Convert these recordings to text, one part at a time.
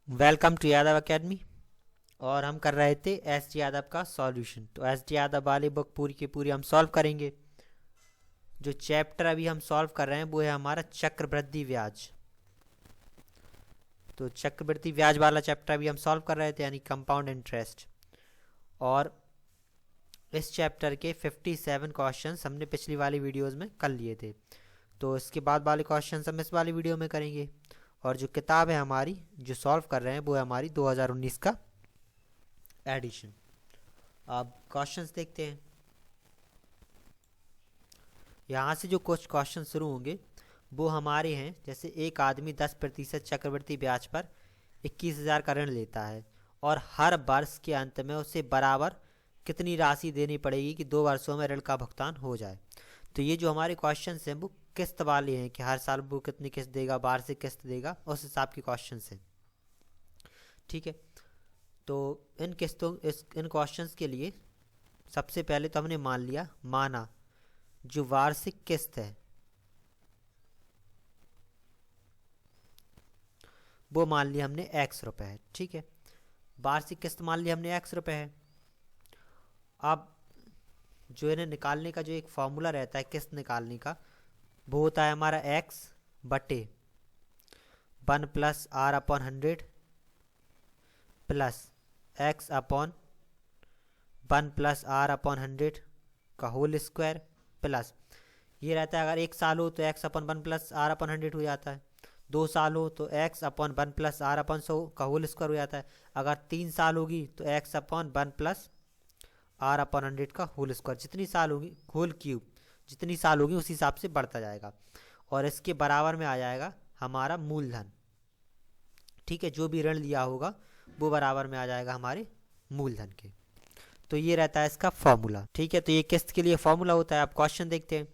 Welcome to Yadav academy. और हम कर रहे थे एस डी यादव का सॉल्यूशन। तो एस डी यादव वाली बुक पूरी की पूरी हम सॉल्व करेंगे। जो चैप्टर अभी हम सॉल्व कर रहे हैं वो है हमारा चक्रवृद्धि ब्याज। तो चक्रवृद्धि ब्याज वाला चैप्टर अभी हम सॉल्व कर रहे थे, यानी कंपाउंड इंटरेस्ट। और इस चैप्टर के 57 क्वेश्चंस हमने पिछली वाली वीडियोस में कर लिए थे। तो इसके बाद वाले क्वेश्चंस हम इस वाली वीडियो में करेंगे। और जो किताब है हमारी जो सॉल्व कर रहे हैं वो है हमारी 2019 का एडिशन। अब क्वेश्चंस देखते हैं। यहाँ से जो कुछ क्वेश्चन शुरू होंगे वो हमारे हैं, जैसे एक आदमी 10% चक्रवृद्धि ब्याज पर 21,000 का ऋण लेता है और हर वर्ष के अंत में उसे बराबर कितनी राशि देनी पड़ेगी कि 2 वर्षों में ऋण का भुगतान हो जाए। तो ये जो हमारे क्वेश्चन हैं वो किस्त वाले हैं कि हर साल वो कितनी किस्त देगा, वार्षिक किस्त देगा, उस हिसाब के क्वेश्चन हैं। ठीक है, तो इन क्वेश्चंस के लिए सबसे पहले तो हमने माना जो वार्षिक किस्त है वो मान लिया हमने x रुपए है। ठीक है, वार्षिक किस्त मान लिया हमने x रुपए है। अब जो इन्हें निकालने का जो एक फॉर्मूला रहता है किस्त निकालने का, वो होता है हमारा x बटे 1 + r/100 plus x upon 1 + r/100 का होल स्क्वायर प्लस ये रहता है अगर 1 साल हो तो x अपॉन 1 + r/100 हो जाता है, 2 साल हो तो x अपॉन 1 + r/100 का होल स्क्वायर हो जाता है, अगर 3 साल होगी तो x अपॉन 1 + r/100 का होल स्क्वायर, जितनी साल होगी होल क्यूब जितनी साल होगी उसी हिसाब से बढ़ता जाएगा। और इसके बराबर में आ जाएगा हमारा मूलधन। ठीक है, जो भी ऋण लिया होगा वो बराबर में आ जाएगा हमारे मूलधन के। तो ये रहता है इसका फॉर्मूला। ठीक है, तो ये किस्त के लिए फॉर्मूला होता है। आप क्वेश्चन देखते हैं।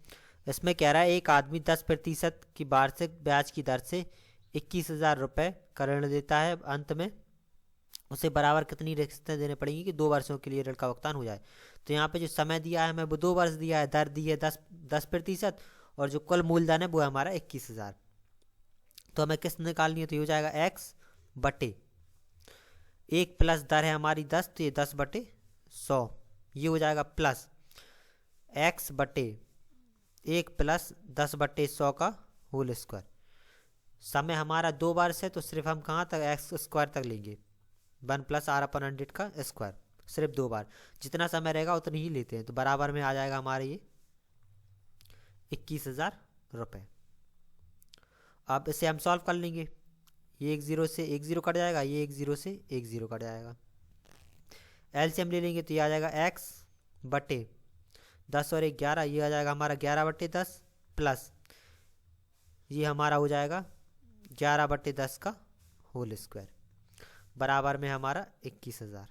इसमें कह रहा है एक आदमी 10% की वार्षिक ब्याज की दर से 21,000 रुपये का ऋण देता है, अंत में उसे बराबर कितनी किस्तें देने पड़ेंगी कि 2 वर्षों के लिए ऋण का भुगतान हो जाए। तो यहाँ पे जो समय दिया है हमें वो 2 वर्ष दिया है, दर दी है 10%, और जो कुल मूलधन है वो है हमारा 21,000। तो हमें किस्त निकालनी है, तो ये हो जाएगा x बटे 1 प्लस दर है हमारी 10, तो ये 10/100 ये हो जाएगा, प्लस x बटे 1 प्लस 10/100 का होल स्क्वायर। समय हमारा 2 वर्ष है तो सिर्फ हम कहाँ तक एक्स स्क्वायर तक लेंगे, 1 + r/100 का स्क्वायर, सिर्फ 2 बार, जितना समय रहेगा उतनी ही लेते हैं। तो बराबर में आ जाएगा हमारे ये 21,000 रुपये। अब इसे हम सॉल्व कर लेंगे। ये 1 0 से 1 0 कट जाएगा, ये 1 0 से 1 0 कट जाएगा। एलसीएम ले लेंगे तो ये आ जाएगा x बटे 10 और 1 11, ये आ जाएगा हमारा 11/10 प्लस ये हमारा हो जाएगा 11/10 का होल स्क्वायर, बराबर में हमारा 21,000।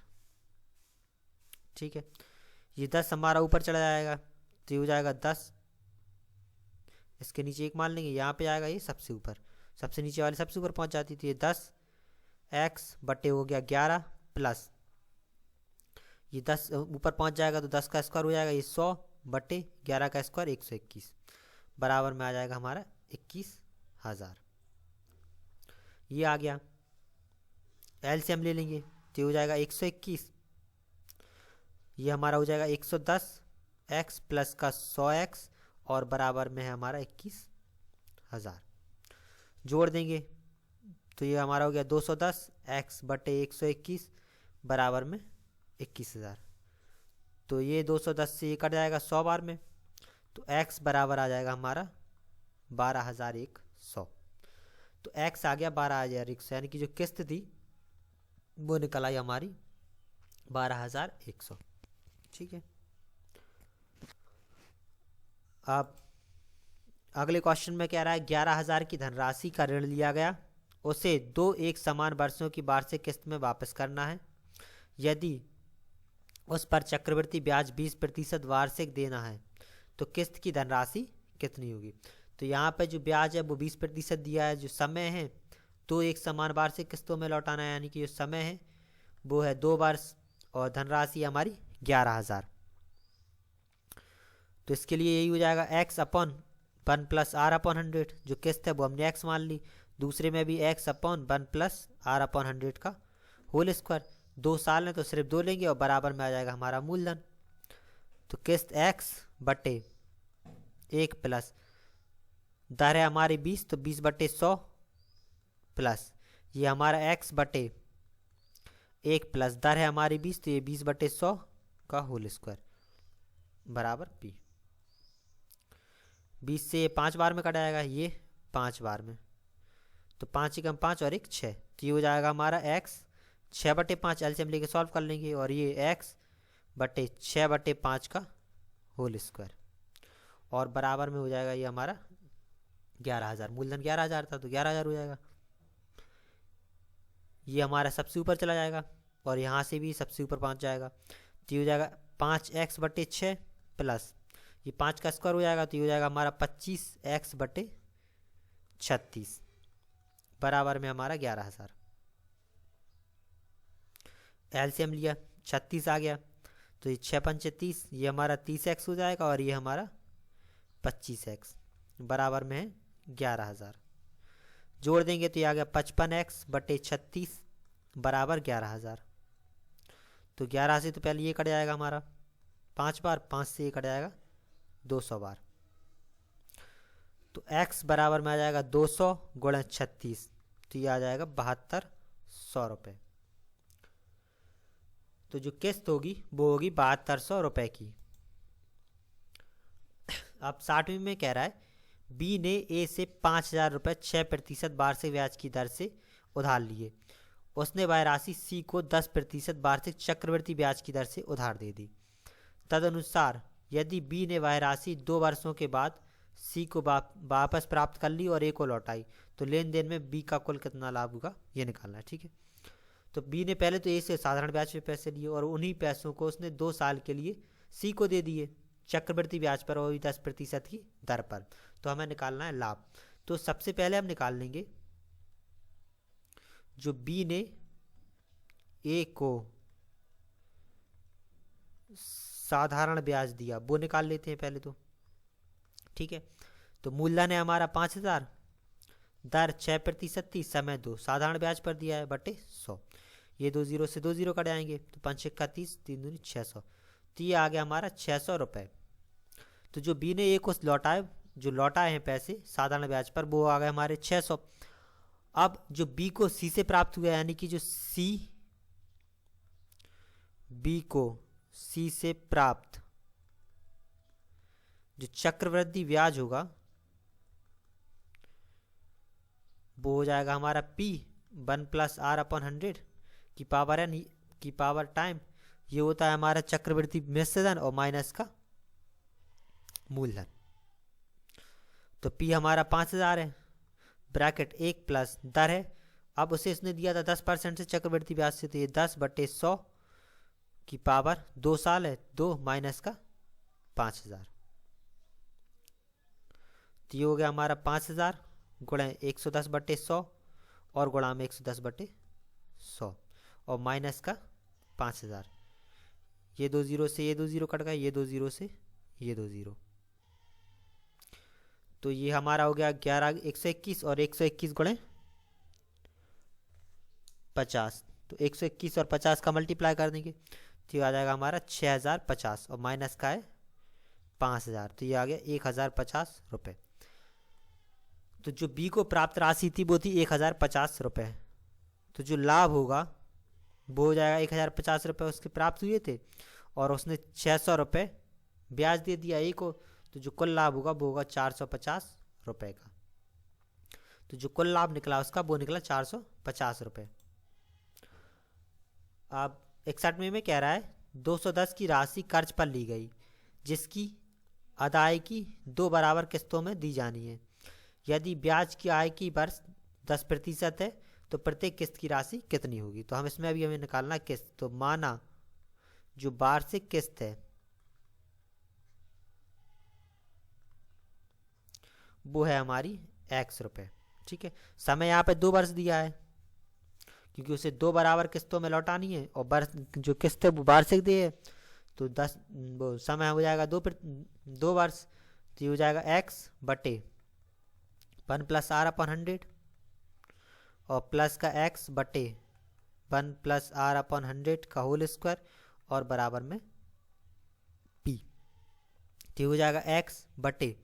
ठीक है, ये 10 हमारा ऊपर चला जाएगा तो ये हो जाएगा 10, इसके नीचे 1 मान लेंगे, यहाँ पे आएगा ये सबसे ऊपर, सबसे नीचे वाले सबसे ऊपर पहुँच जाती, तो ये 10 x बटे हो गया 11 प्लस ये 10 ऊपर पहुँच जाएगा तो 10 का स्क्वायर हो जाएगा, ये 100 बटे 11 का स्क्वायर 121, बराबर में आ जाएगा हमारा 21,000। ये आ गया। एलसीएम ले लेंगे तो हो जाएगा 121, ये हमारा हो जाएगा 110 x प्लस का 100x और बराबर में है हमारा 21,000। जोड़ देंगे तो ये हमारा हो गया 210 x बटे 121 बराबर में 21,000। तो ये 210 से ये कट जाएगा 100 बार में, तो x बराबर आ जाएगा हमारा 12,100। तो x आ गया 12,100, यानी कि जो किस्त थी वो निकल आई हमारी 12,100। ठीक है, अब अगले क्वेश्चन में कह रहा है 11,000 की धनराशि का ऋण लिया गया, उसे 2 एक समान वर्षों की वार्षिक किस्त में वापस करना है। यदि उस पर चक्रवृद्धि ब्याज 20% वार्षिक देना है तो किस्त की धनराशि कितनी होगी। तो यहाँ पे जो ब्याज है वो 20% दिया है, जो समय है 2 एक समान वार्षिक किस्तों में लौटाना है, यानी कि जो समय है वो है 2 वर्ष और धनराशि हमारी 11,000। तो इसके लिए यही हो जाएगा x अपॉन 1 + r/100, जो किस्त है वो हमने x मान ली, दूसरे में भी X upon 1 plus R upon 100 का होल स्क्वायर। 2 साल है तो सिर्फ 2 लेंगे और बराबर में आ जाएगा हमारा मूलधन। तो किस्त एक्स बटे 1 प्लस दर है हमारी 20 तो 20/100 प्लस ये हमारा एक्स बटे 1 प्लस दर है हमारी 20 तो ये 20/100 का होल स्क्वायर बराबर पी। 20 से ये 5 बार में कट जाएगा, ये 5 बार में, तो 5 एकम 5 और 1 6, तो ये हो जाएगा हमारा एक्स 6/5 एलसीएम लेके सॉल्व कर लेंगे और ये एक्स बटे 6/5 का होल स्क्वायर और बराबर में हो जाएगा ये हमारा 11,000। मूलधन 11,000 था तो 11,000 हो जाएगा। ये हमारा सबसे ऊपर चला जाएगा और यहाँ से भी सबसे ऊपर पहुँच जाएगा, तो ये हो जाएगा 5x/6 प्लस ये 5 का स्क्वायर हो जाएगा तो ये हो जाएगा हमारा 25x/36 बराबर में हमारा 11,000। एलसीएम लिया 36 आ गया तो ये 6×5 = 30, ये हमारा 30x हो जाएगा और ये हमारा 25x बराबर में है 11,000। जोड़ देंगे तो ये आ गया 55x/36 बराबर 11,000। तो 11 से तो पहले ये कट जाएगा हमारा 5 बार, 5 से ये कट जाएगा 200 बार, तो x बराबर में आ जाएगा 200 × 36 तो ये आ जाएगा 7200 रुपये। तो जो किस्त होगी वो होगी 7200 रुपये की। अब 60वीं में कह रहा है बी ने ए से 5,000 रुपये 6% वार्षिक ब्याज की दर से उधार लिए। उसने वह राशि सी को 10% वार्षिक चक्रवृद्धि ब्याज की दर से उधार दे दी। तदनुसार यदि बी ने वह राशि 2 वर्षों के बाद सी को वापस प्राप्त कर ली और ए को लौटाई तो लेन देन में बी का कुल कितना लाभ होगा ये निकालना है। ठीक है, तो बी ने पहले तो ए से साधारण ब्याज पे पैसे लिए और उन्हीं पैसों को उसने 2 साल के लिए सी को दे दिए चक्रवृद्धि ब्याज पर और 10% की दर पर। तो हमें निकालना है लाभ। तो सबसे पहले हम निकाल लेंगे जो बी ने ए को साधारण ब्याज दिया वो निकाल लेते हैं पहले तो। ठीक है, तो मूलधन है हमारा 5,000, दर 6% थी, समय 2, साधारण ब्याज पर दिया है बटे 100। ये 2 0 से 2 0 कट जाएंगे तो 5 × 30, 3 दूनी 600, तो ये आ गया हमारा 600 रुपये। तो जो बी ने ए को लौटाए, जो लौटाए हैं पैसे साधारण ब्याज पर वो आ गए हमारे 600। अब जो बी को सी से प्राप्त हुआ यानी कि जो सी बी को सी से प्राप्त जो चक्रवृद्धि ब्याज होगा वो हो जाएगा हमारा P 1 + R/100 की पावर n की पावर टाइम, ये होता है हमारा चक्रवृद्धि मिश्रधन और माइनस का मूलधन। तो P हमारा 5,000 है, ब्रैकेट 1 प्लस दर है। अब उसे इसने दिया था 10% से चक्रवृद्धि ब्याज से, तो ये 10/100 की पावर 2 साल है, 2 माइनस का 5,000, तो ये हो गया हमारा 5,000 गुणा 110/100 और गुणा में 110/100 और माइनस का 5,000। ये 2 0 से ये 2 0 कट गए, ये 2 0 से ये 2 0, तो ये हमारा हो गया 121 और 121 गुणे 50, तो 121 और 50 का मल्टीप्लाई कर देंगे तो ये आ जाएगा हमारा 6,050 और माइनस का है 5,000, तो ये आ गया 1,050 रुपये। तो जो बी को प्राप्त राशि थी वो थी 1,050 रुपये, तो जो लाभ होगा वो हो जाएगा 1,050 रुपये उसके प्राप्त हुए थे और उसने 600 रुपये ब्याज दे दिया ए को, तो जो कुल लाभ होगा वो होगा 450 रुपये का। तो जो कुल लाभ निकला उसका वो निकला 450 रुपये। अब 61 में कह रहा है 210 की राशि कर्ज पर ली गई जिसकी अदायगी 2 बराबर किस्तों में दी जानी है। यदि ब्याज की आय की वर्ष 10% है तो प्रत्येक किस्त की राशि कितनी होगी। तो हम इसमें अभी हमें निकालना किस्त, तो माना जो वार्षिक किस्त है वो है हमारी x रुपये। ठीक है, समय यहाँ पे 2 वर्ष दिया है क्योंकि उसे 2 बराबर किस्तों में लौटानी है और वर्ष जो किस्त है वो वार्षिक दी है, तो 10 वो समय हो जाएगा 2 वर्ष, तो ये हो जाएगा x बटे 1 + R/100 और प्लस का एक्स बटे 1 प्लस आर अपॉन 100 का होल स्क्वायर और बराबर में पी। तो हो जाएगा एक्स बटे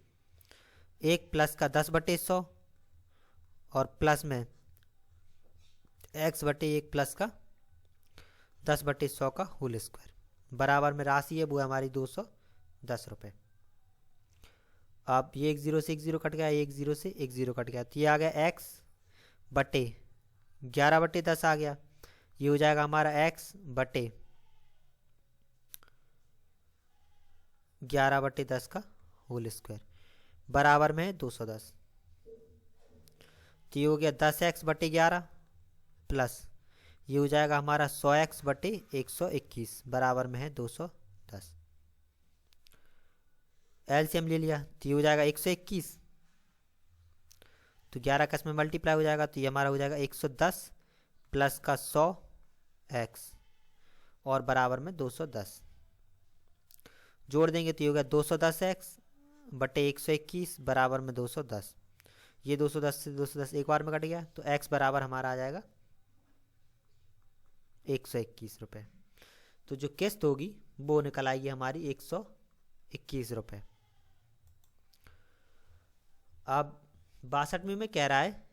1 प्लस का 10 बटे 100 और प्लस में एक्स बटे 1 प्लस का 10 बटे 100 का होल स्क्वायर बराबर में राशि है वो है हमारी 210 रुपये। अब ये 1 0 कट गया, 1 0 से 1 0 कट गया, तो ये आ गया एक्स बटे 11 बटे 10 आ गया। ये हो जाएगा हमारा एक्स बटे 11 बटे 10 का होल स्क्वायर बराबर में 210। तो ये हो गया 10x बटे 11 प्लस ये हो जाएगा हमारा 100x बटे 121 बराबर में है 210। एलसीएम ले लिया तो ये हो जाएगा 121, तो 11 का इसमें मल्टीप्लाई हो जाएगा, तो ये हमारा हो जाएगा 110 प्लस का 100x और बराबर में 210। जोड़ देंगे तो ये हो गया 210x बटे 121 बराबर में 210। ये 210 से 210 एक बार में कट गया, तो x बराबर हमारा आ जाएगा 121 रुपये। तो जो किस्त होगी वो निकल आएगी हमारी 121 रुपये। अब 62 में कह रहा है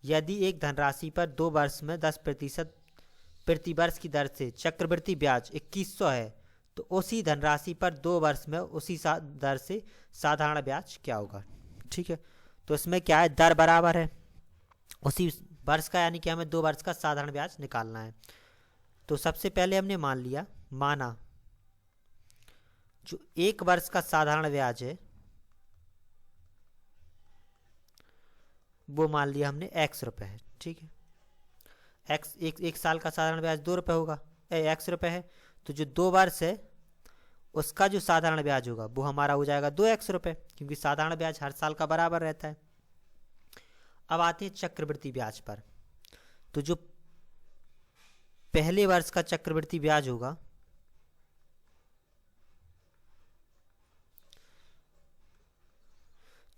यदि एक धनराशि पर 2 वर्ष में 10% प्रति वर्ष की दर से चक्रवृद्धि ब्याज 2100 है, तो उसी धनराशि पर 2 वर्ष में उसी दर से साधारण ब्याज क्या होगा। ठीक है, तो इसमें क्या है, दर बराबर है उसी वर्ष का, यानी कि हमें 2 वर्ष का साधारण ब्याज निकालना है। तो सबसे पहले हमने माना जो 1 वर्ष का साधारण ब्याज है वो मान लिया हमने x रुपये है। ठीक है, x एक साल का साधारण ब्याज 2 रुपये होगा, x रुपये है, तो जो 2 वर्ष है उसका जो साधारण ब्याज होगा वो हमारा हो जाएगा 2x रुपये, क्योंकि साधारण ब्याज हर साल का बराबर रहता है। अब आते हैं चक्रवृद्धि ब्याज पर। तो जो पहले वर्ष का चक्रवृद्धि ब्याज होगा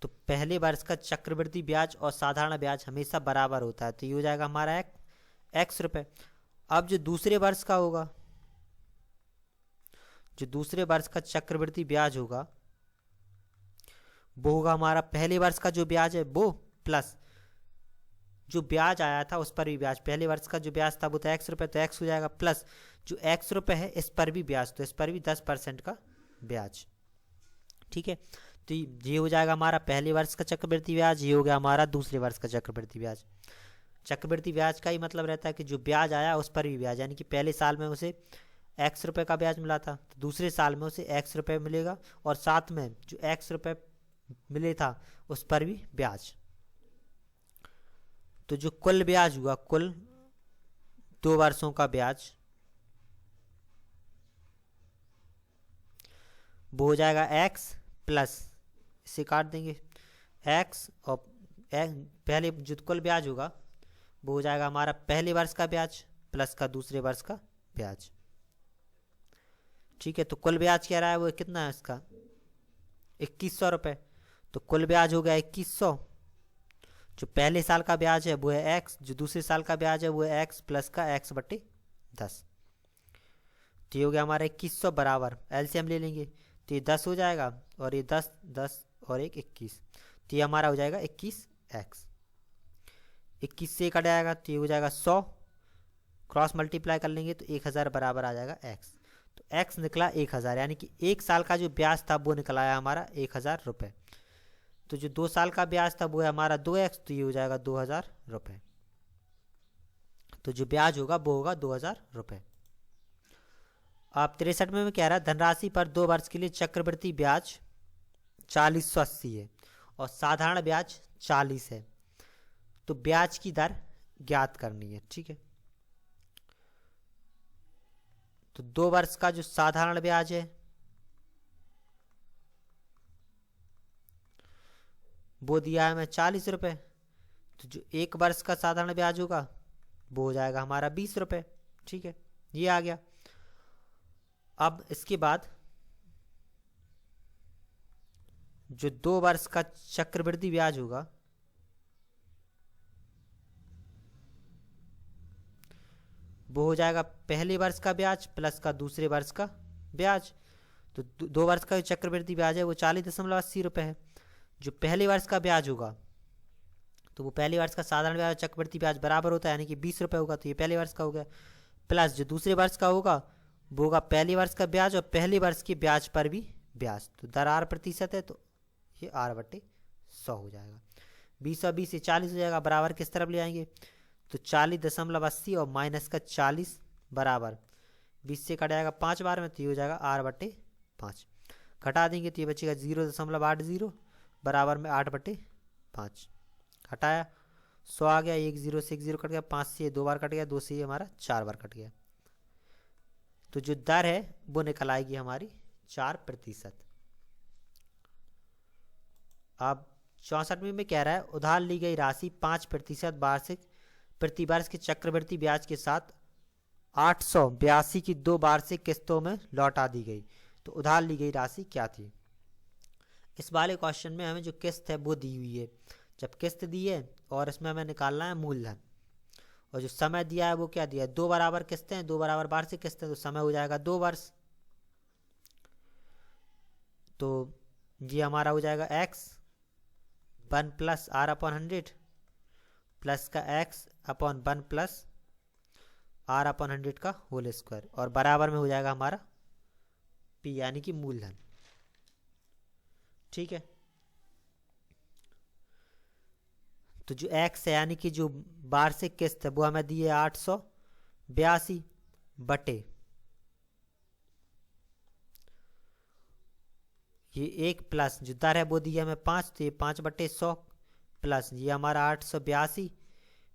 तो पहले वर्ष का चक्रवृद्धि ब्याज और साधारण ब्याज हमेशा बराबर होता है, तो ये हो जाएगा हमारा x रुपये। अब जो दूसरे वर्ष का होगा, जो दूसरे वर्ष का चक्रवृद्धि ब्याज होगा वो होगा हमारा पहले वर्ष का जो ब्याज है वो प्लस जो ब्याज आया था उस पर भी ब्याज। पहले वर्ष का जो ब्याज था वो तो x रुपये, तो x हो जाएगा प्लस जो x रुपये है इस पर भी ब्याज, तो इस पर भी 10% का ब्याज। ठीक है, तो ये हो जाएगा हमारा पहले वर्ष का चक्रवृद्धि ब्याज, ये हो गया हमारा दूसरे वर्ष का चक्रवृद्धि ब्याज। चक्रवृद्धि ब्याज का ही मतलब रहता है कि जो ब्याज आया उस पर भी ब्याज, यानी कि पहले साल में उसे x रुपये का ब्याज मिला था तो दूसरे साल में उसे x रुपये मिलेगा, और साथ में जो x रुपये मिले था उस पर भी ब्याज। तो जो कुल ब्याज हुआ, कुल 2 वर्षों का ब्याज वो हो जाएगा x प्लस, इसे काट देंगे x और पहले जो कुल ब्याज होगा वो हो जाएगा हमारा पहले वर्ष का ब्याज प्लस का दूसरे वर्ष का ब्याज। ठीक है, तो कुल ब्याज कह रहा है वो कितना है इसका 2100 रुपये, तो कुल ब्याज हो गया 2100। जो पहले साल का ब्याज है वो है x, जो दूसरे साल का ब्याज है वो है x प्लस का x बटे 10। तो ये हो गया हमारा 2100 बराबर, एलसीएम ले लेंगे तो ये 10 हो जाएगा और ये 10 10 और 1 21, तो ये हमारा हो जाएगा 21x। 21 से कट जाएगा तो ये हो जाएगा 100, क्रॉस मल्टीप्लाई कर लेंगे तो 1000 बराबर आ जाएगा x। तो x निकला 1000, यानी कि 1 साल का जो ब्याज था वो निकल आया हमारा 1000 रुपये। तो जो 2 साल का ब्याज था वो है हमारा 2x, तो ये हो जाएगा 2000 रुपये। तो जो ब्याज होगा वो होगा 2000 रुपये। आप 63 में कह रहा है धनराशि पर 2 वर्ष के लिए चक्रवृद्धि ब्याज 4080 है और साधारण ब्याज 40 है, तो ब्याज की दर ज्ञात करनी है। ठीक है, तो 2 वर्ष का जो साधारण ब्याज है वो दिया है हमें 40 रुपये, तो जो 1 वर्ष का साधारण ब्याज होगा वो हो जाएगा हमारा 20 रुपये। ठीक है, ये आ गया। अब इसके बाद जो 2 वर्ष का चक्रवृद्धि ब्याज होगा वो हो जाएगा पहले वर्ष का ब्याज प्लस का दूसरे वर्ष का ब्याज। तो 2 वर्ष का जो चक्रवृद्धि ब्याज है वो 40.80 रुपये है। जो पहले वर्ष का ब्याज होगा तो वो पहले वर्ष का साधारण ब्याज चक्रवृद्धि ब्याज बराबर होता है, यानी कि 20 रुपये होगा, तो ये पहले वर्ष का हो गया। प्लस जो दूसरे वर्ष का होगा वो होगा पहले वर्ष का ब्याज और पहले वर्ष के ब्याज पर भी ब्याज। तो दर 8% है तो ये 8/100 हो जाएगा। 20 और 20 से 40 हो जाएगा, बराबर किस तरफ ले आएंगे तो 40.80 और माइनस का 40 बराबर 20 से कट जाएगा 5 बार में, तो ये हो जाएगा 8/5। घटा देंगे तो ये बचेगा 0.80 बराबर में 8/5। घटाया 100 आ गया, 1 0 से 1 0 कट गया, 5 से 2 बार कट गया, 2 से हमारा 4 बार कट गया। तो जो दर है वो निकल आएगी हमारी 4%। अब 64वें में कह रहा है उधार ली गई राशि 5% वार्षिक प्रति वर्ष के चक्रवृद्धि ब्याज के साथ 882 की 2 वार्षिक किस्तों में लौटा दी गई। तो उधार ली गई राशि क्या थी? इस वाले क्वेश्चन में हमें जो किस्त है वो दी हुई है। जब किस्त दी है और इसमें हमें निकालना है मूलधन, और जो समय दिया है वो क्या दिया है? 2 बराबर किस्तें हैं, 2 बराबर वार्षिक किस्तें, तो समय हो जाएगा 2 वर्ष। तो ये हमारा हो जाएगा x 1 + r/100 प्लस का x अपॉन 1 + r/100 का होल स्क्वायर, और बराबर में हो जाएगा हमारा p यानी कि मूलधन। ठीक है, तो जो x है यानी कि जो वार्षिक किस्त है वो हमें दी है 882 बटे ये 1 प्लस जो दर है वो दी है हमें 5, तो ये 5/100 प्लस ये हमारा 882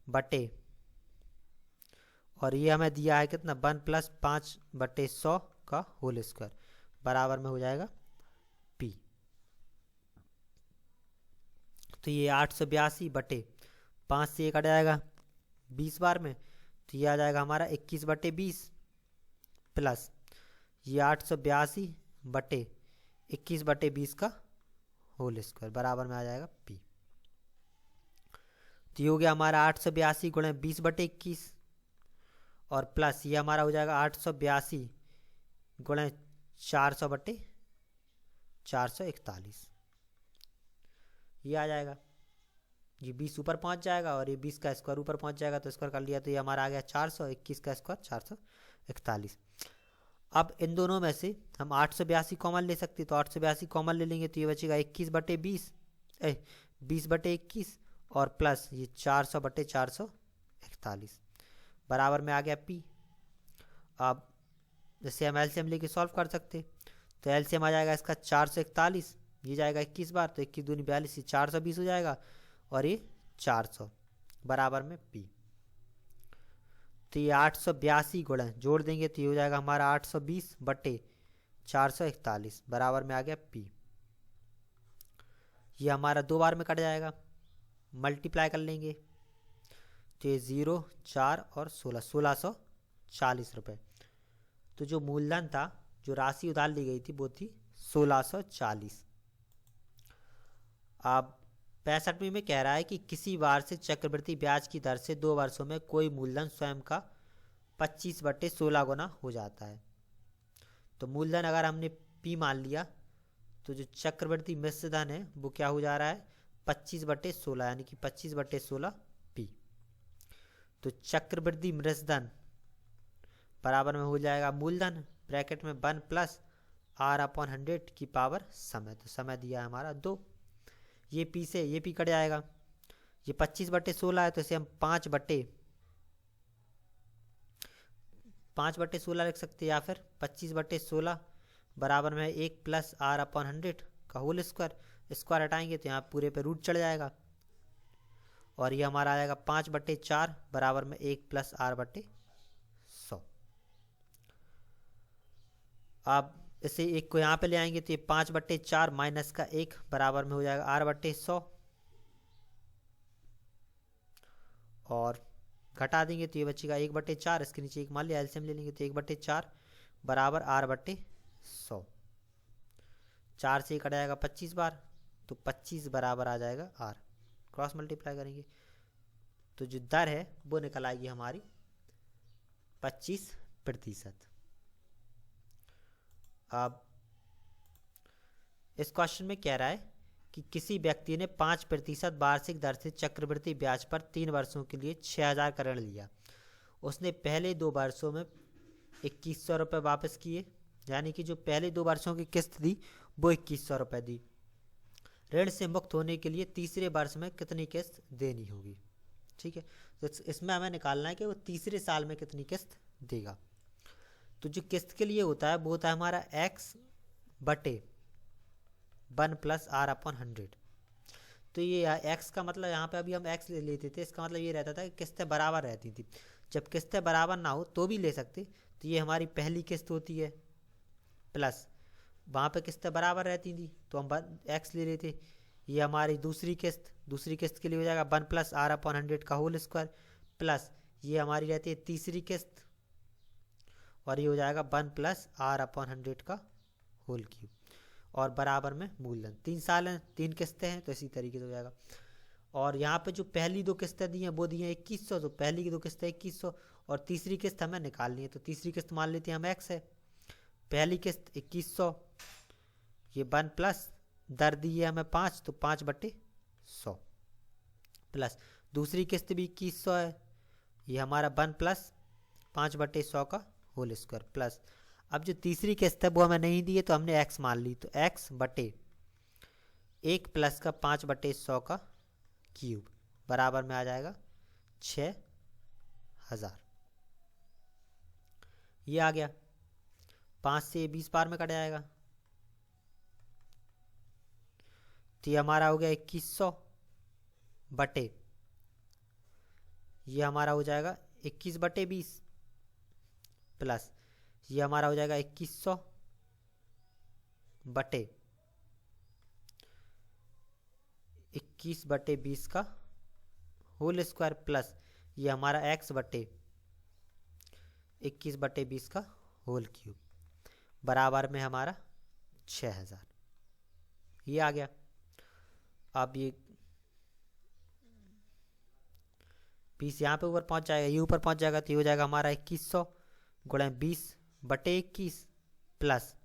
बटे, और ये हमें दिया है कितना 1 + 5/100 का होल स्क्वायर, बराबर में हो जाएगा p। तो ये 882 बटे 5 से 1 कट जाएगा 20 बार में, तो ये आ जाएगा हमारा 21/20 प्लस ये 882 बटे 21/20 का होल स्क्वायर, बराबर में आ जाएगा p। तो ये हो गया हमारा 882 गुणे 20/21 और प्लस ये हमारा हो जाएगा 882 गुणे 400/441, ये आ जाएगा। ये 20 ऊपर पहुंच जाएगा और ये 20 का स्क्वायर ऊपर पहुंच जाएगा, तो स्क्वायर कर लिया तो ये हमारा आ गया 400, 21 का स्क्वायर 441। अब इन दोनों में से हम 882 कॉमन ले सकते, तो 882 कॉमन ले लेंगे तो ये बचेगा 21/20 20/21 और प्लस ये 400/441, बराबर में आ गया p। अब जैसे हम एलसीएम लेके सॉल्व कर सकते, तो एलसीएम आ जाएगा इसका 441, ये जाएगा 21 बार, तो 21 दूनी 42, 420 हो जाएगा और ये 400, बराबर में p। तो ये 882 गुणा जोड़ देंगे तो ये हो जाएगा हमारा 820 बटे 441, बराबर में आ गया p। ये हमारा 2 बार में कट जाएगा, मल्टीप्लाई कर लेंगे तो ये 0 4 और 1640 रुपये। तो जो मूलधन था, जो राशि उधार ली गई थी वो थी 1640। अब 65वें में कह रहा है कि किसी वार्षिक चक्रवृद्धि ब्याज की दर से 2 वर्षों में कोई मूलधन स्वयं का 25/16 गुना हो जाता है। तो मूलधन अगर हमने p मान लिया तो जो चक्रवृद्धि मिश्र धन है वो क्या हो जा रहा है 25/16, यानी कि 25/16 p। तो चक्रवृद्धि मिश्र धन बराबर में हो जाएगा मूलधन ब्रैकेट में 1 + r/100 की पावर समय। तो समय दिया है हमारा 2, ये p से ये p कट जाएगा, ये 25/16 है तो इसे हम 5/16 लिख सकते हैं, या फिर 25/16 बराबर में 1 + r/100 का होल स्क्वायर। स्क्वायर हटाएंगे तो यहाँ पूरे पे रूट चढ़ जाएगा और ये हमारा आ जाएगा 5/4 बराबर में 1 + r/100। अब इसे 1 को यहाँ पे ले आएंगे तो ये 5/4 माइनस का 1 बराबर में हो जाएगा r/100 और घटा देंगे तो ये बचेगा 1/4, इसके नीचे 1 मान लिया, एलसीएम ले लेंगे तो 1/4 बराबर r/100। 4 से 1 कट जाएगा 25 बार, तो 25 बराबर आ जाएगा r। क्रॉस मल्टीप्लाई करेंगे तो जो दर है वो निकल आएगी हमारी 25%। अब इस क्वेश्चन में कह रहा है कि किसी व्यक्ति ने 5% वार्षिक दर से चक्रवृद्धि ब्याज पर 3 वर्षों के लिए 6,000 का ऋण लिया। उसने पहले 2 वर्षों में 2,100 रुपये वापस किए, यानी कि जो पहले 2 वर्षों की किस्त दी वो 2,100 रुपये दी। ऋण से मुक्त होने के लिए तीसरे वर्ष में कितनी किस्त देनी होगी। ठीक है, तो इसमें हमें निकालना है कि वो तीसरे साल में कितनी किस्त देगा। तो जो किस्त के लिए होता है वो होता है हमारा x बटे 1 + r/100। तो ये x का मतलब यहाँ पे अभी हम x ले लेते थे, इसका मतलब ये रहता था कि किस्तें बराबर रहती थी। जब किस्तें बराबर ना हो तो भी ले सकते, तो ये हमारी पहली किस्त होती है, प्लस वहाँ पे किस्तें बराबर रहती थी तो हम x ले लेते। ये हमारी दूसरी किस्त के लिए हो जाएगा 1 + r/100 का होल स्क्वायर, प्लस ये हमारी रहती है तीसरी किस्त और ये हो जाएगा 1 + r/100 का होल क्यूब, और बराबर में मूलधन। 3 साल हैं, 3 किस्तें हैं, तो इसी तरीके से हो जाएगा। और यहाँ पे जो पहली 2 किस्तें दी हैं वो दी हैं 2,100, तो पहली की 2 किस्तें 2,100 और तीसरी किस्त हमें निकालनी है, तो तीसरी किस्त मान लेते हैं हम x है। पहली किस्त 2,100, ये 1 प्लस दर दी है हमें 5, तो 5/100, प्लस दूसरी किस्त भी 2,100 है, ये हमारा 1 + 5/100 का होल स्क्वायर, प्लस अब जो तीसरी किस्त है वो हमें नहीं दी है तो हमने x मान ली, तो x बटे 1 प्लस का 5/100 का क्यूब बराबर में आ जाएगा 6,000। ये आ गया। 5 से 20 बार में कट जाएगा, तो ये हमारा हो गया 2,100 बटे, ये हमारा हो जाएगा 21/20, प्लस ये हमारा हो जाएगा 2,100 बटे 21/20 का होल स्क्वायर, प्लस ये हमारा x बटे 21/20 का होल क्यूब बराबर में हमारा 6,000। ये आ गया। अब ये 20 यहाँ पे ऊपर पहुँच जाएगा, ये ऊपर पहुँच जाएगा, तो ये हो जाएगा हमारा 2,100 गुणा 20/21, प्लस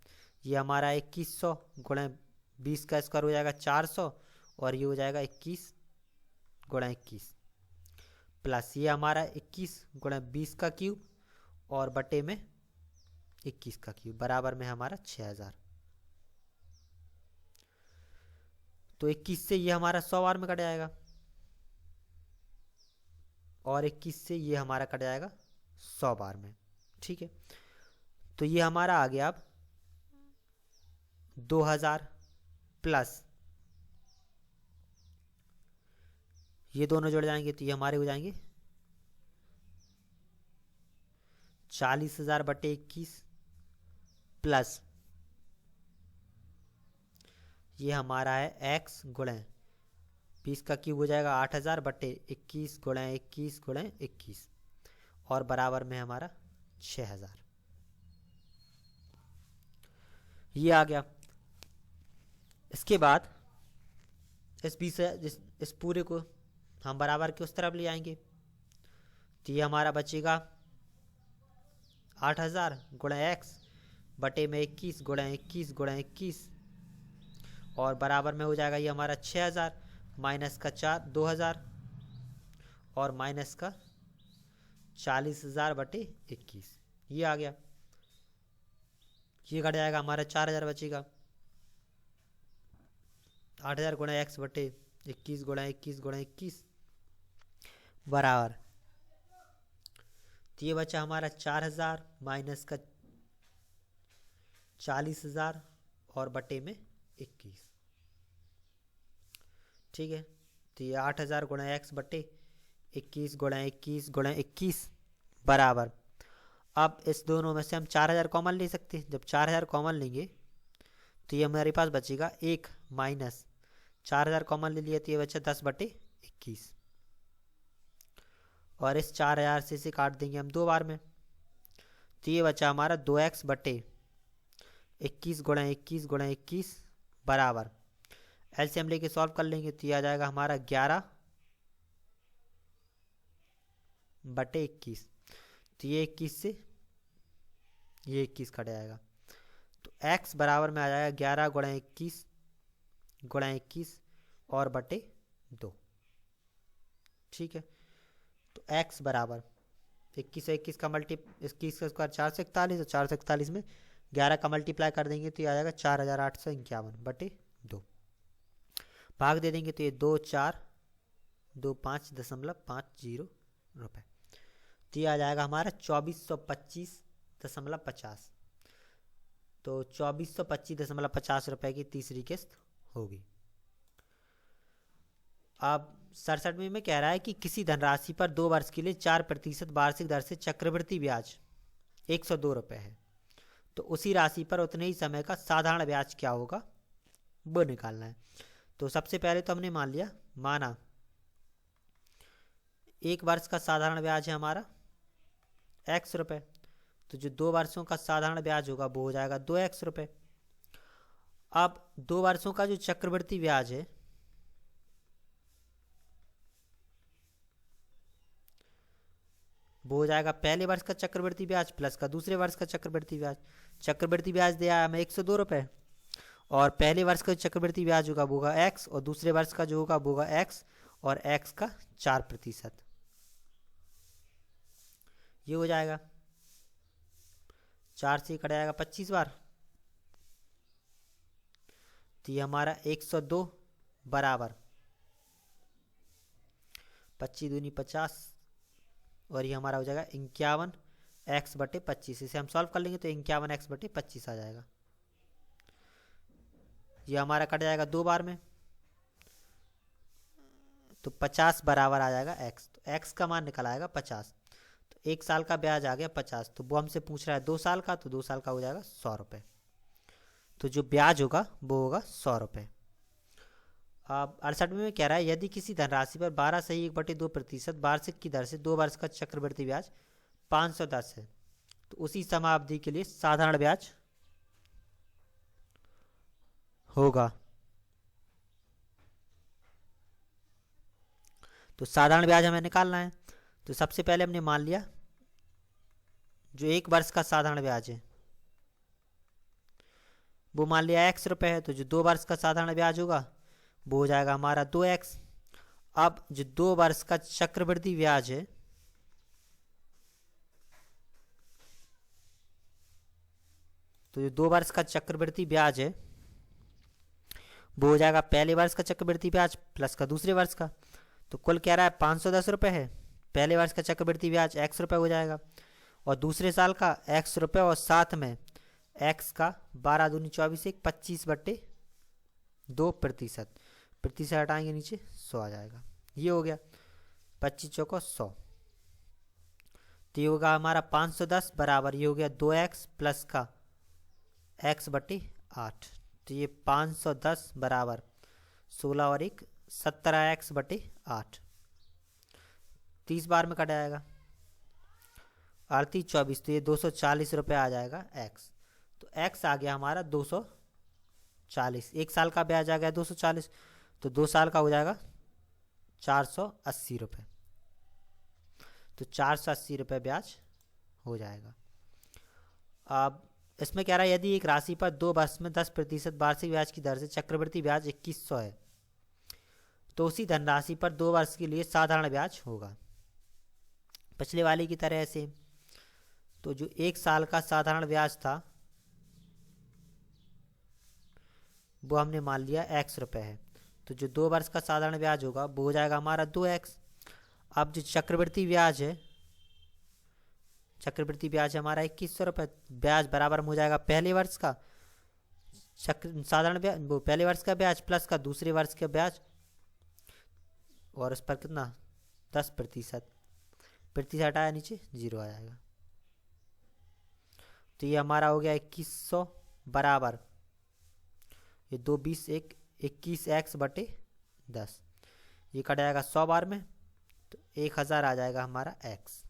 ये हमारा 2,100 गुणा 20 का स्क्वायर हो जाएगा 400, और ये हो जाएगा 21 गुणा 21, प्लस ये हमारा 21 गुणा 20 का क्यूब और बटे में 21 का क्यूब बराबर में हमारा 6,000। तो 21 से ये हमारा 100 बार में कट जाएगा, और 21 से ये हमारा कट जाएगा 100 बार में। ठीक है, तो ये हमारा आ गया अब 2,000 प्लस ये दोनों जुड़ जाएंगे, तो ये हमारे हो जाएंगे 40,000 बटे 21, प्लस ये हमारा है x गुणे 20 का क्यूब हो जाएगा 8,000 बटे 21 गुणे 21 गुणे 21, और बराबर में हमारा 6,000। ये आ गया। इसके बाद इस पूरे को हम बराबर के उस तरफ ले आएंगे, तो ये हमारा बचेगा 8,000 गुणा x बटे में 21 गुणा 21 गुणा 21, और बराबर में हो जाएगा ये हमारा 6,000 माइनस का 2,000 और माइनस का 40,000 बटे 21। ये आ गया। ये घट जाएगा हमारा 4,000 बचेगा। 8,000 गुणा x बटे 21 गुणा 21 गुणा 21 बराबर, तो ये बचा हमारा 4,000 माइनस का 40,000 और बटे में 21। ठीक है, तो ये 8,000 गुणा x बटे 21 गुणा 21 गुणा 21 बराबर, अब इस दोनों में से हम 4,000 कॉमन ले सकते हैं। जब 4,000 कॉमन लेंगे तो ये हमारे पास बचेगा 1 माइनस 4,000 कॉमन ले लिया, तो ये बचा 10 बटे 21, और इस 4,000 से इसे काट देंगे हम 2 बार में, तो ये बचा हमारा 2x बटे 21 गुणा 21 गुणा 21 बराबर, एलसीएम लेके सॉल्व कर लेंगे तो ये आ जाएगा हमारा 11 बटे 21। तो ये 21 से ये 21 कट जाएगा, तो x बराबर में आ जाएगा 11 गुणा 21 और बटे 2। ठीक है, तो x बराबर 21 और 21 का 21 का स्क्वायर 441, तो 441 में 11 का मल्टीप्लाई कर देंगे तो ये आ जाएगा 4851 बटे 2। भाग दे देंगे तो ये 2425.50 रुपये, तो ये आ जाएगा हमारा 2425.50। तो 2425.50 रुपये की तीसरी किस्त होगी। अब 67 में कह रहा है कि किसी धनराशि पर 2 वर्ष के लिए 4% वार्षिक दर से चक्रवृद्धि ब्याज 102 रुपये है, तो उसी राशि पर उतने ही समय का साधारण ब्याज क्या होगा वो निकालना है। तो सबसे पहले तो हमने माना 1 वर्ष का साधारण ब्याज है हमारा x रुपये, तो जो 2 वर्षों का साधारण ब्याज होगा वो हो जाएगा 2x रुपये। अब 2 वर्षों का जो चक्रवृद्धि ब्याज है वो हो जाएगा पहले वर्ष का चक्रवृद्धि ब्याज प्लस का दूसरे वर्ष का चक्रवृद्धि ब्याज। चक्रवृद्धि ब्याज दिया हमें 102 रुपये, और पहले वर्ष का चक्रवृद्धि ब्याज होगा वो होगा x, और दूसरे वर्ष का जो होगा वो होगा x और x का 4%। ये हो जाएगा 4 से कट जाएगा 25 बार, तो ये हमारा 102 बराबर 25 दूनी 50, और ये हमारा हो जाएगा 51x बटे 25। इसे हम सॉल्व कर लेंगे तो 51x बटे 25 आ जाएगा। ये हमारा कट जाएगा 2 बार में, तो 50 बराबर आ जाएगा x, तो x का मान निकल आएगा 50। तो 1 साल का ब्याज आ गया 50, तो वो हमसे पूछ रहा है 2 साल का, तो 2 साल का हो जाएगा 100 रुपये। तो जो ब्याज होगा वो होगा 100 रुपये। अब 68 में कह रहा है यदि किसी धनराशि पर 12 सही 1/2% वार्षिक की दर से 2 वर्ष का चक्रवृद्धि ब्याज 510 है, तो उसी समावधि के लिए साधारण ब्याज होगा। तो साधारण ब्याज हमें निकालना है, तो सबसे पहले हमने मान लिया जो 1 वर्ष का साधारण ब्याज है वो मान लिया x रुपये है, तो जो 2 वर्ष का साधारण ब्याज होगा वो हो जाएगा हमारा 2x। अब जो 2 वर्ष का चक्रवृद्धि ब्याज है तो जो 2 वर्ष का चक्रवृद्धि ब्याज है वो हो जाएगा पहले वर्ष का चक्रवृद्धि ब्याज प्लस का दूसरे वर्ष का, तो कुल कह रहा है 510 रुपये है। पहले वर्ष का चक्रवृद्धि ब्याज x रुपये हो जाएगा, और दूसरे साल का x रुपये, और साथ में x का 12 दूनी 24 1 25/2%। प्रतिशत हटाएंगे नीचे 100 आ जाएगा। ये हो गया 25 चौको 100, तो ये होगा हमारा 510 बराबर ये हो गया 2x प्लस का x बटे 8, तो ये 510 बराबर 16 और 1 17x बटे 8, 30 बार में कट जाएगा 38 24, तो ये 240 रुपये आ जाएगा x। तो x आ गया हमारा 240। 1 साल का ब्याज आ गया 240, तो 2 साल का हो जाएगा 480 रुपये, तो 480 रुपये ब्याज हो जाएगा। अब इसमें कह रहा है यदि एक राशि पर 2 वर्ष में 10% वार्षिक ब्याज की दर से चक्रवृद्धि ब्याज 2100 है, तो उसी धनराशि पर 2 वर्ष के लिए साधारण ब्याज होगा पिछले वाले की तरह से। तो जो 1 साल का साधारण ब्याज था वो हमने मान लिया x रुपये है, तो जो 2 वर्ष का साधारण ब्याज होगा वो हो जाएगा हमारा 2x। अब जो चक्रवृद्धि ब्याज है हमारा 2100 रुपये, ब्याज बराबर हो जाएगा पहले वर्ष का साधारण ब्याज, वो पहले वर्ष का ब्याज प्लस का दूसरे वर्ष का ब्याज, और उस पर कितना 10%। हटाया नीचे 0 आ जाएगा, तो ये हमारा हो गया 2100 बराबर ये 2 20 1 21x बटे 10, ये कट जाएगा 100 बार में, तो 1000 आ जाएगा हमारा x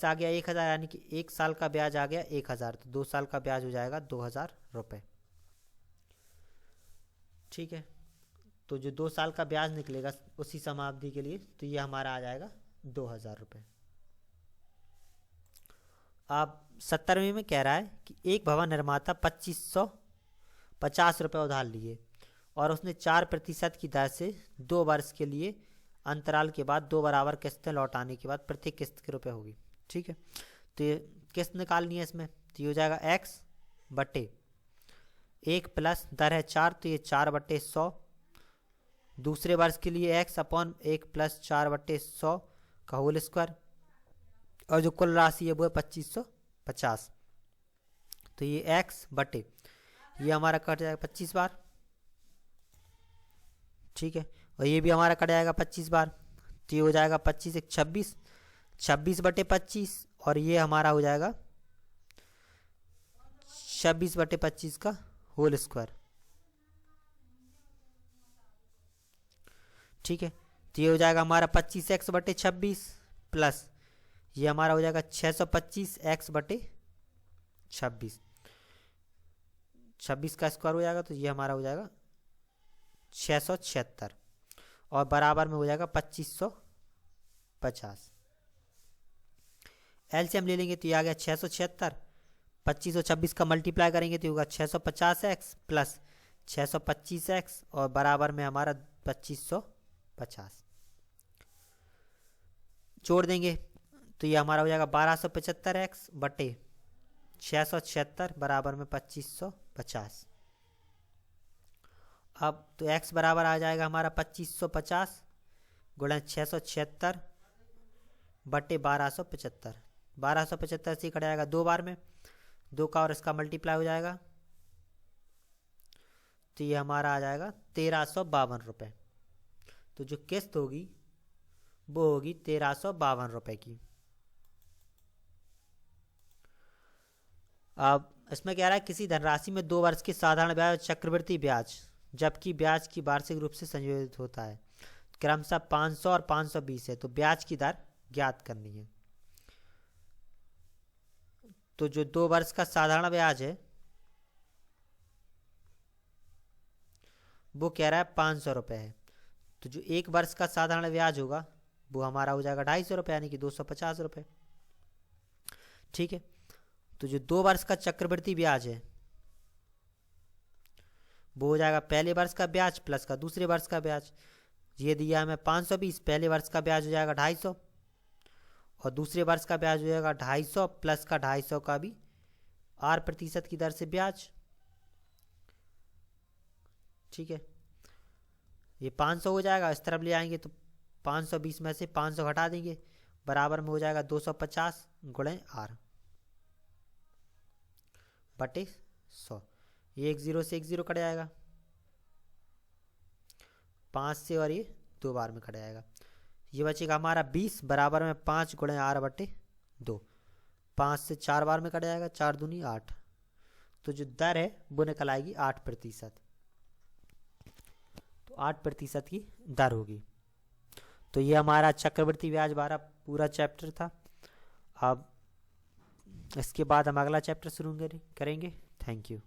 आ गया 1000, यानी कि 1 साल का ब्याज आ गया 1000, तो 2 साल का ब्याज हो जाएगा 2000 रुपये। ठीक है, तो जो 2 साल का ब्याज निकलेगा उसी समावधि के लिए, तो ये हमारा आ जाएगा 2000 रुपये। अब 70वें में कह रहा है कि एक भवन निर्माता 2550 रुपये उधार लिए और उसने 4% की दर से 2 वर्ष के लिए अंतराल के बाद 2 बराबर किस्तें लौटाने के बाद प्रत्येक किस्त के रुपये होगी। ठीक है, तो ये किस्त निकालनी है इसमें, तो ये हो जाएगा x बटे 1 प्लस दर है 4, तो ये 4/100 दूसरे वर्ष के लिए x अपॉन 1 प्लस 4/100 का होल स्क्वायर, और जो कुल राशि है वो है 2550। तो ये x बटे ये हमारा कट जाएगा 25 बार। ठीक है, और ये भी हमारा कट जाएगा 25 बार, तो ये हो जाएगा 25 एक 26, 26/25, और ये हमारा हो जाएगा 26/25 का होल स्क्वायर। ठीक है, तो ये हो जाएगा हमारा 25x/26 प्लस ये हमारा हो जाएगा 625x/26, 26 का स्क्वायर हो जाएगा, तो ये हमारा हो जाएगा 676 और बराबर में हो जाएगा 2550। एलसीएम ले लेंगे तो ये आ गया 676, 25 और 26 का मल्टीप्लाई करेंगे तो होगा 650x प्लस 625x और बराबर में हमारा 2550। जोड़ देंगे तो ये हमारा हो जाएगा 1275x बटे 676 बराबर में 2550। अब तो x बराबर आ जाएगा हमारा 2550 गुणा 676 बटे 1275। 1275 से कट जाएगा 2 बार में, 2 का और इसका मल्टीप्लाई हो जाएगा, तो ये हमारा आ जाएगा 1352 रुपये। तो जो किस्त होगी वो होगी 1352 रुपये की। अब इसमें कह रहा है किसी धनराशि में 2 वर्ष के साधारण ब्याज चक्रवृद्धि ब्याज जबकि ब्याज की वार्षिक रूप से संयोजित होता है, क्रमशः 500 और 520 है, तो ब्याज की दर ज्ञात करनी है। तो जो 2 वर्ष का साधारण ब्याज है वो कह रहा है 500 रुपये है, तो जो 1 वर्ष का साधारण ब्याज होगा वो हमारा हो जाएगा 250 रुपये यानी कि 250 रुपये। ठीक है, तो जो 2 वर्ष का चक्रवृद्धि ब्याज है वो हो जाएगा पहले वर्ष का ब्याज प्लस का दूसरे वर्ष का ब्याज। ये दिया हमें 520, पहले वर्ष का ब्याज हो जाएगा 250 और दूसरे वर्ष का ब्याज हो जाएगा 250 प्लस का 250 का भी 8% की दर से ब्याज। ठीक है, ये 500 हो जाएगा, इस तरफ ले आएंगे तो 520 में से 500 घटा देंगे, बराबर में हो जाएगा 250 गुणे r बटे 100। ये 1 0 से 1 0 कट जाएगा, 5 से और ये 2 बार में कट जाएगा। ये बचेगा हमारा 20 बराबर में 5 गुणे r बटे 2, 5 से 4 बार में कट जाएगा, 4 दूनी 8। तो जो दर है वो निकल आएगी 8%, तो 8% की दर होगी। तो ये हमारा चक्रवृद्धि ब्याज 12 पूरा चैप्टर था। अब इसके बाद हम अगला चैप्टर शुरू करेंगे। Thank you.